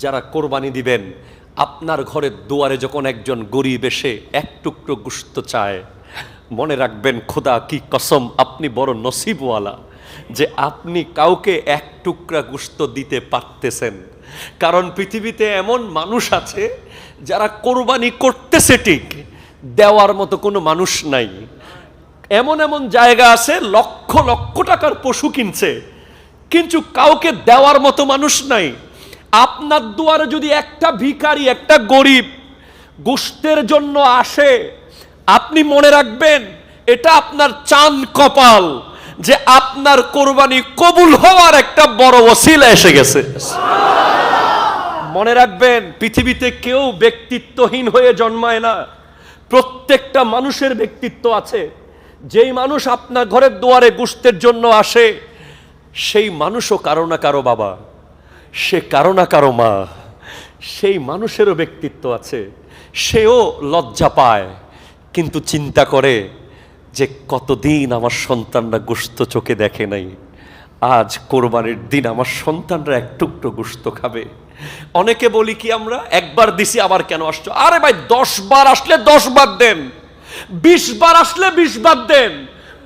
যারা কোরবানি দিবেন, আপনার ঘরের দুয়ারে যখন একজন গরিব এসে এক টুকরো গোশত চায়, মনে রাখবেন খোদা কি কসম, আপনি বড় নসিবওয়ালা যে আপনি কাউকে এক টুকরা গোশত দিতে পারতেছেন। কারণ পৃথিবীতে এমন মানুষ আছে যারা কোরবানি করতেছে ঠিক, দেওয়ার মতো কোনো মানুষ নাই। এমন এমন জায়গা আছে লক্ষ লক্ষ টাকার পশু কিনছে, কিন্তু কাউকে দেওয়ার মতো মানুষ নাই। আপনার দুয়ারে যদি একটা ভিখারি, একটা গরিব গোশতের জন্য আসে, আপনি মনে রাখবেন এটা আপনার চাঁদ কপাল যে আপনার কোরবানি কবুল হওয়ার একটা বড় ওসিলা এসে গেছে। মনে রাখবেন পৃথিবীতে কেউ ব্যক্তিত্বহীন হয়ে জন্মায় না, প্রত্যেকটা মানুষের ব্যক্তিত্ব আছে। যেই মানুষ আপনার ঘরের দুয়ারে গোশতের জন্য আসে, সেই মানুষও কারো না কারো বাবা, সে কারো না কারো মা, সেই মানুষেরও ব্যক্তিত্ব আছে। সেও লজ্জা পায়, কিন্তু চিন্তা করে যে কতদিন আমার সন্তানরা গোশত চোখে দেখে নাই, আজ কোরবানির দিন আমার সন্তানরা এক টুকরো গোশত খাবে। অনেকে বলি কি আমরা একবার দিছি আবার কেন আসছো? আরে ভাই 10 বার আসলে 10 বার দেন, 20 বার আসলে 20 বার দেন,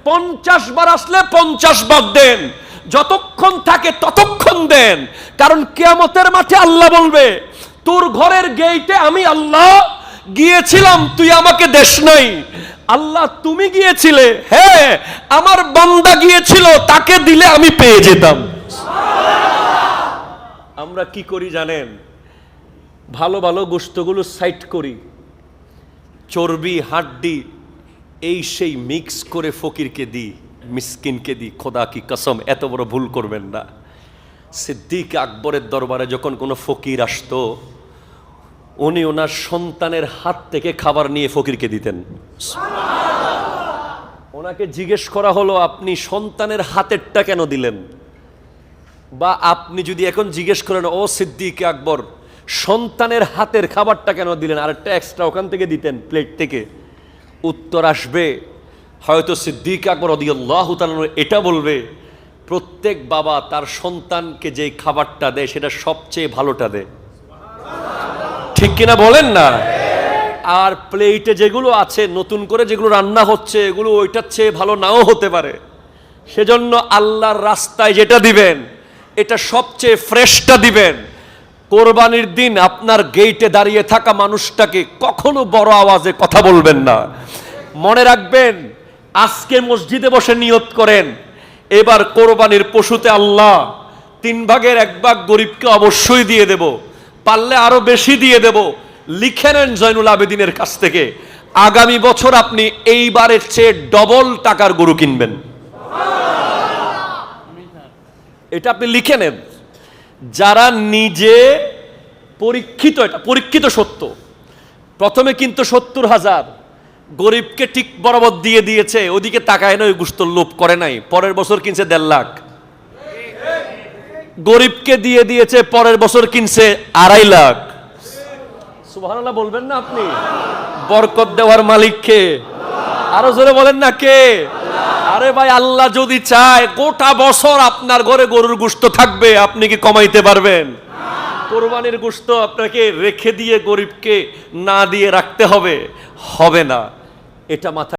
50 বার আসলে 50 বার দেন, যতক্ষণ থাকে ততক্ষণ দেন। কারণ কিয়ামতের মাঠে আল্লাহ বলবে, তোর ঘরের গেইটে আমি আল্লাহ গিয়েছিলাম, তুই আমাকে দেশ নাই। আল্লাহ তুমি গিয়েছিলে? হ্যাঁ, আমার বান্দা গিয়েছিল, তাকে দিলে আমি পেয়ে যেতাম। আমরা কি করি জানেন? ভালো ভালো গোশতগুলো সাইড করি, চর্বি হাড্ডি এই সেই মিক্স করে ফকিরকে দিই, মিসকিনকে দিই। খোদা কি কসম, এত বড় ভুল করবেন না। সিদ্দিক আকবরের দরবারে যখন কোনো ফকির আসতো, উনি ওনার সন্তানের হাত থেকে খাবার নিয়ে ফকিরকে দিতেন। ওনাকে জিজ্ঞেস করা হলো, আপনি সন্তানের হাতেরটা কেন দিলেন? বা আপনি যদি এখন জিজ্ঞেস করেন, ও সিদ্দিক আকবর, সন্তানের হাতের খাবারটা কেন দিলেন, আরেকটা এক্সট্রা ওখান থেকে দিতেন প্লেট থেকে, উত্তর আসবে হয়তো সিদ্দিক আকবর রাদিয়াল্লাহু তাআলা এটা বলবে, প্রত্যেক বাবা তার সন্তানকে যে খাবারটা দেয় সেটা সবচেয়ে ভালোটা দেয়। ঠিক কিনা বলেন না? আর প্লেটে যেগুলো আছে নতুন করে যেগুলো রান্না হচ্ছে, এগুলো ওইটার চেয়ে ভালো নাও হতে পারে। সেজন্য আল্লাহর রাস্তায় যেটা দিবেন এটা সবচেয়ে ফ্রেশটা দিবেন। কোরবানির দিন আপনার গেইটে দাঁড়িয়ে থাকা মানুষটাকে কখনো বড় আওয়াজে কথা বলবেন না। মনে রাখবেন, আজকে মসজিদে বসে নিয়ত করেন, এবার কোরবানির পশুতে আল্লাহ 3 ভাগের 1 ভাগ গরিবকে অবশ্যই দিয়ে দেব, পারলে আরো বেশি দিয়ে দেব। লিখে নেন জয়নুল আবেদিনের কাছ থেকে, আগামী বছর আপনি এইবারের চেয়ে ডবল টাকার গরু কিনবেন। এটা আপনি লিখে নেন। যারা নিজে পরীক্ষিত, এটা পরীক্ষিত সত্য, প্রথমে কিন্তু 70,000 গরিবকে ঠিক বরাবর দিয়ে দিয়েছে, ওদিকে তাকায় না, ওই গোশতের লোভ করে নাই। পরের বছর কিনছে 1.5 লাখ, গরিবকে দিয়ে দিয়েছে, পরের বছর কিনছে 2.5 লাখ। সুবহানাল্লাহ বলবেন না আপনি? বরকত দেওয়ার মালিক কে? আরো জোরে বলেন না কে? আরে ভাই, আল্লাহ যদি চায় গোটা বছর আপনার ঘরে গরুর গোশত থাকবে, আপনি কি কমাইতে পারবেন? কোরবানির গোশত আপনাকে রেখে দিয়ে গরিবকে না দিয়ে রাখতে হবে? হবে না। এটা মাথায়